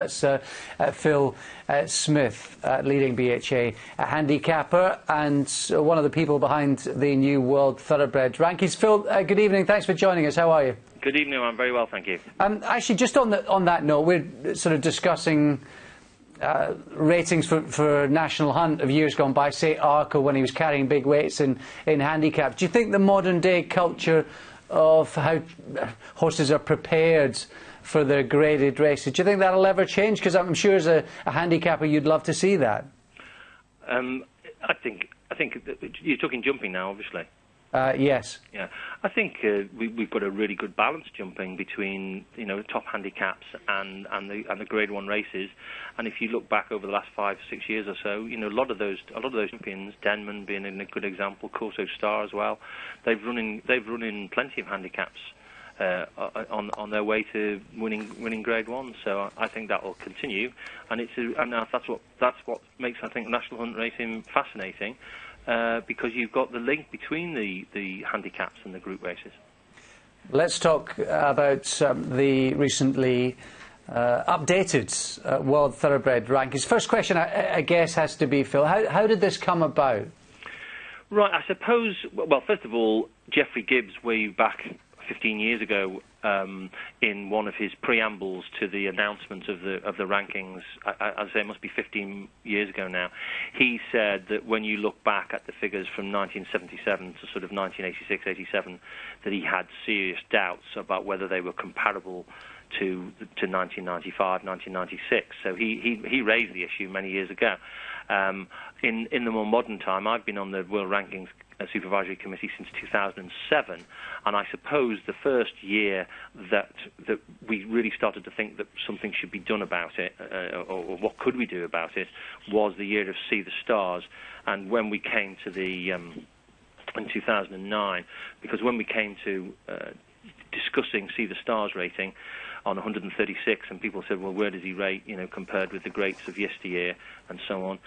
That's Phil Smith, leading BHA handicapper, and one of the people behind the new World Thoroughbred rankings. Phil, good evening. Thanks for joining us. How are you? Good evening. I'm very well, thank you. Actually, just on that note, we're sort of discussing ratings for National Hunt of years gone by, say Arco when he was carrying big weights in handicap. Do you think the modern day culture of how horses are prepared for the graded races, do you think that'll ever change? Because I'm sure as a handicapper you'd love to see that. I think you're talking jumping now, obviously. Yes. Yeah, I think we've got a really good balance jumping between top handicaps and the Grade 1 races. And if you look back over the last 5 or 6 years or so, a lot of those champions, Steedman being a good example, Corso Star as well, they've run in plenty of handicaps on their way to winning Grade 1. So I think that will continue, and that's what makes, I think, National Hunt racing fascinating. Because you've got the link between the handicaps and the group races. Let's talk about the recently updated World Thoroughbred rankings. First question, I guess, has to be, Phil, how did this come about? Right, I suppose, well, first of all, Geoffrey Gibbs, way back 15 years ago, in one of his preambles to the announcement of the rankings, I'd say it must be 15 years ago now, he said that when you look back at the figures from 1977 to sort of 1986-87, that he had serious doubts about whether they were comparable to 1995, 1996. So he raised the issue many years ago. In the more modern time, I've been on the World Rankings Supervisory Committee since 2007, and I suppose the first year that we really started to think that something should be done about it, or what could we do about it, was the year of See the Stars. And when we came to in 2009, because when we came to discussing See the Stars rating on 136, and people said, well, where does he rate, compared with the greats of yesteryear and so on,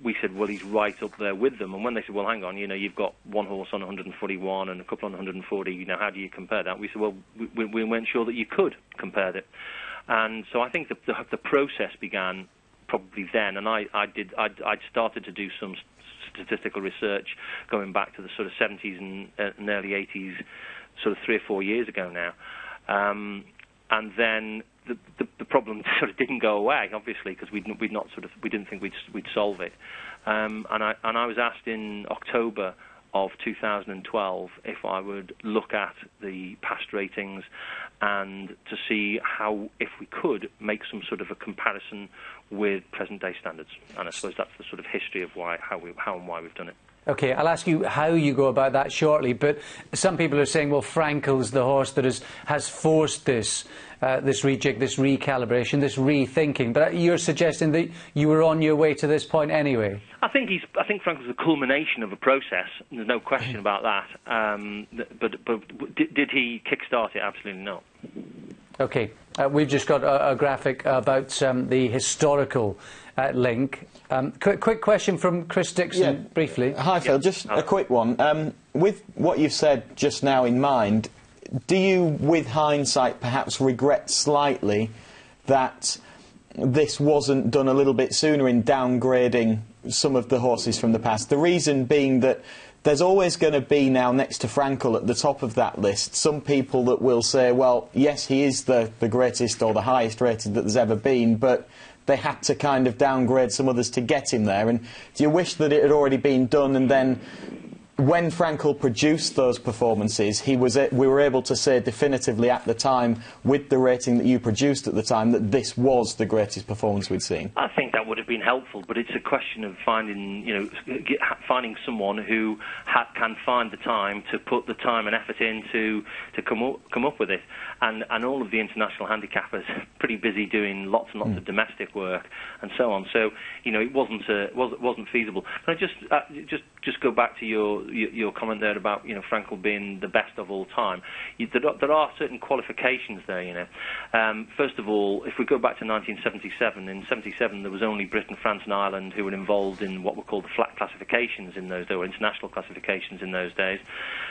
we said, well, he's right up there with them. And when they said, well, hang on, you've got one horse on 141 and a couple on 140, how do you compare that? We said, well, we weren't sure that you could compare it. And so I think the process began probably then, and I'd started to do some statistical research going back to the sort of 70s and early 80s, sort of 3 or 4 years ago now. And then the problem sort of didn't go away, obviously, because we didn't think we'd solve it. And I was asked in October of 2012 if I would look at the past ratings and to see how, if we could, make some sort of a comparison with present-day standards. And I suppose that's the sort of history of how and why we've done it. OK, I'll ask you how you go about that shortly, but some people are saying, well, Frankel's the horse that has forced this rejig, this recalibration, this rethinking, but you're suggesting that you were on your way to this point anyway? I think Frankel's the culmination of a process, there's no question about that, but did he kickstart it? Absolutely not. OK, we've just got a graphic about the historical link. Quick question from Chris Dixon, briefly. Hi, Phil. Just a quick one. With what you've said just now in mind, do you, with hindsight, perhaps regret slightly that this wasn't done a little bit sooner in downgrading some of the horses from the past? The reason being that there's always going to be now, next to Frankel at the top of that list, some people that will say, well, yes, he is the greatest or the highest rated that there's ever been, but they had to kind of downgrade some others to get him there. And do you wish that it had already been done, and then when Frankel produced those performances, we were able to say definitively at the time, with the rating that you produced at the time, that this was the greatest performance we'd seen? I think that would have been helpful, but it's a question of finding someone who can find the time to put the time and effort in to come up with it. And all of the international handicappers are pretty busy doing lots and lots of domestic work and so on. So it wasn't feasible. Can I just go back to your comment there about Frankel being the best of all time? There are certain qualifications there. First of all, if we go back to 1977, in '77 there was only Britain, France, and Ireland who were involved in what were called the flat classifications in those days, or international classifications in those days.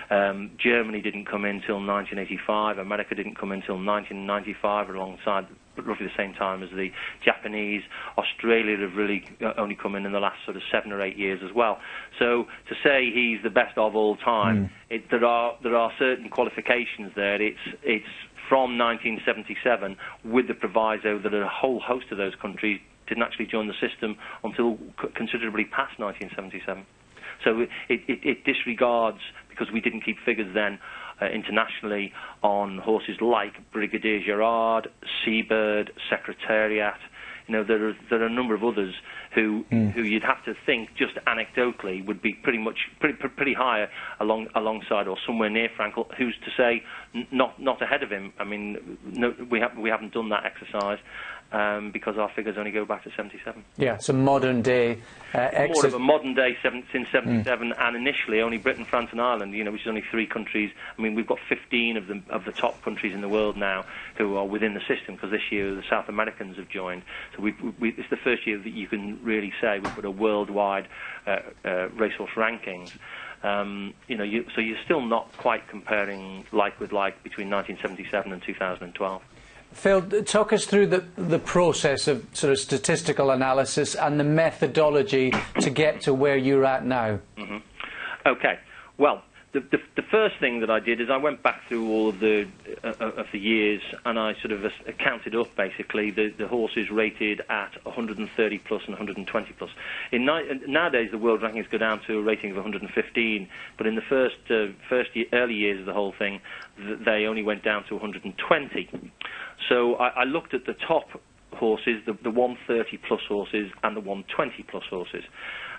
Germany didn't come in till 1985. America didn't come in till 1995, alongside roughly the same time as the Japanese. Australia have really only come in the last sort of 7 or 8 years as well. So to say he's the best of all time, there are certain qualifications there. It's from 1977 with the proviso that a whole host of those countries didn't actually join the system until considerably past 1977. So it disregards, because we didn't keep figures then internationally, on horses like Brigadier Gerard, Seabird, Secretariat. You know, there are a number of others who you'd have to think, just anecdotally, would be pretty high alongside or somewhere near Frankel. Who's to say not ahead of him? I mean, no, we haven't done that exercise. Because our figures only go back to 77. Yeah, so modern day more of a modern day since 77, and initially only Britain, France, and Ireland. You know, which is only 3 countries. I mean, we've got 15 of the top countries in the world now who are within the system, because this year the South Americans have joined. So it's the first year that you can really say we've got a worldwide racehorse rankings. You know, so you're still not quite comparing like with like between 1977 and 2012. Phil, talk us through the process of sort of statistical analysis and the methodology to get to where you're at now. Okay. Well, the first thing that I did is I went back through all of the years, and I sort of counted up basically the horses rated at 130 plus and 120 plus. Nowadays the world rankings go down to a rating of 115, but in the early years of the whole thing, they only went down to 120. So I looked at the top horses, the 130 plus horses and the 120 plus horses.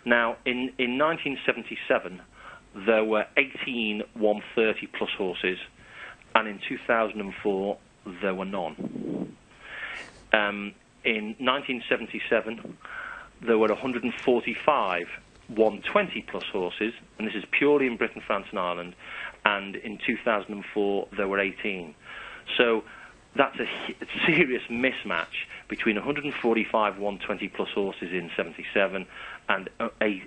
Now, in 1977, there were 18 130 plus horses, and in 2004, there were none. In 1977, there were 145 120 plus horses, and this is purely in Britain, France, and Ireland, and in 2004, there were 18. So that's a serious mismatch between 145 120 plus horses in 77 and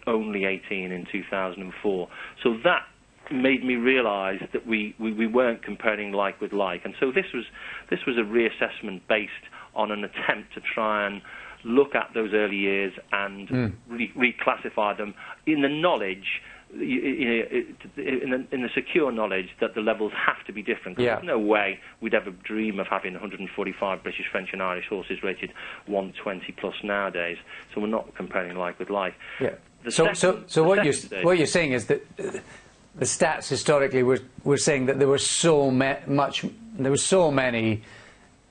only 18 in 2004. So that made me realise that we weren't comparing like with like, and so this was a reassessment based on an attempt to try and look at those early years and reclassify them in the knowledge, in the secure knowledge that the levels have to be different. Yeah. There's no way we'd ever dream of having 145 British, French and Irish horses rated 120 plus nowadays. So we're not comparing like with like. Yeah. So what you're saying is that the stats historically were saying that there were so many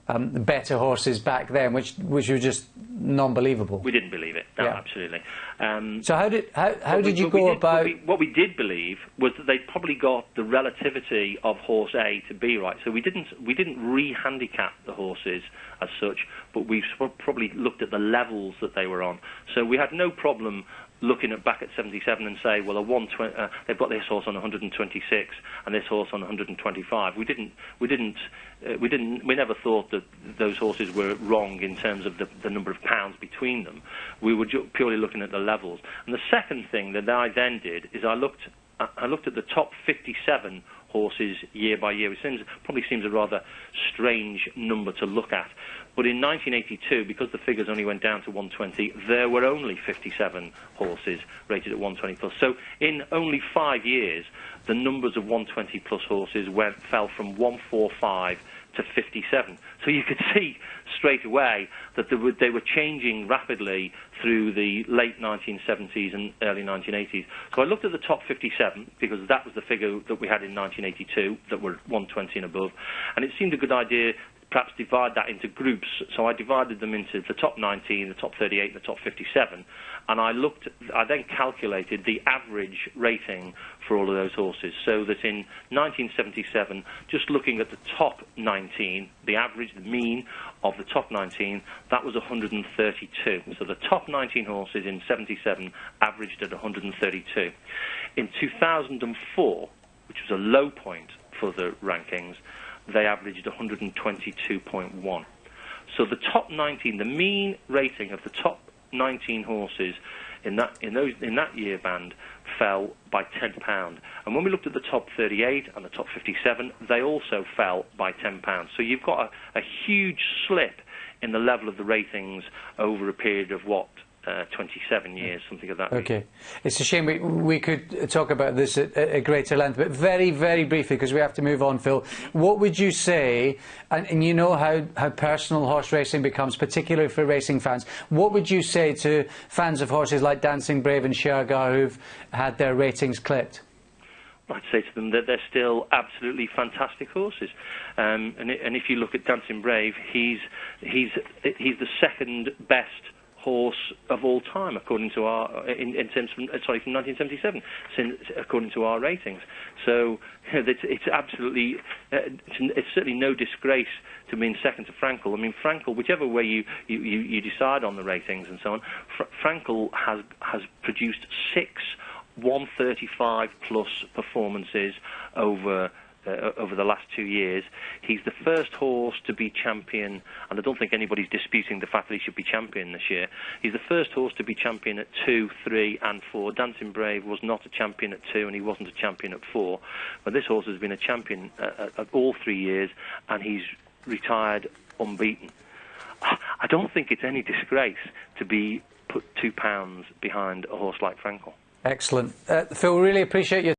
better horses back then, which were just non-believable. We didn't believe it. No, yeah. Absolutely. So how did you go about? What we did believe was that they probably got the relativity of horse A to B right. So we didn't re-handicap the horses as such, but we probably looked at the levels that they were on. So we had no problem looking back at 77 and say, well, they've got this horse on 126 and this horse on 125. We never thought that those horses were wrong in terms of the number of pounds between them. We were purely looking at the levels. And the second thing that I then did is I looked at the top 57 horses year by year. It probably seems a rather strange number to look at. But in 1982, because the figures only went down to 120, there were only 57 horses rated at 120 plus. So in only 5 years, the numbers of 120 plus horses fell from 145 to 57. So you could see straight away that they were changing rapidly through the late 1970s and early 1980s. So I looked at the top 57, because that was the figure that we had in 1982, that were 120 and above, and it seemed a good idea perhaps divide that into groups. So I divided them into the top 19, the top 38, and the top 57, and I then calculated the average rating for all of those horses. So that in 1977, just looking at the top 19, the average, the mean of the top 19, that was 132. So the top 19 horses in 77 averaged at 132. In 2004, which was a low point for the rankings, they averaged 122.1. So the top 19, the mean rating of the top 19 horses in that year band fell by £10. And when we looked at the top 38 and the top 57, they also fell by £10. So you've got a huge slip in the level of the ratings over a period of 27 years, something of that. Okay. It's a shame we could talk about this at greater length, but very, very briefly, because we have to move on, Phil. What would you say, and you know how personal horse racing becomes, particularly for racing fans, what would you say to fans of horses like Dancing Brave and Shergar who've had their ratings clipped? I'd say to them that they're still absolutely fantastic horses, and if you look at Dancing Brave, he's the second best horse of all time, according to our in terms from 1977, according to our ratings. So it's absolutely it's certainly no disgrace to being second to Frankel. I mean, Frankel, whichever way you decide on the ratings and so on, Frankel has produced 6 135 plus performances over the last 2 years. He's the first horse to be champion, and I don't think anybody's disputing the fact that he should be champion this year. He's the first horse to be champion at 2, 3 and 4. Dancing Brave was not a champion at 2 and he wasn't a champion at 4. But this horse has been a champion at all 3 years, and he's retired unbeaten. I don't think it's any disgrace to be put £2 behind a horse like Frankel. Excellent. Phil, really appreciate your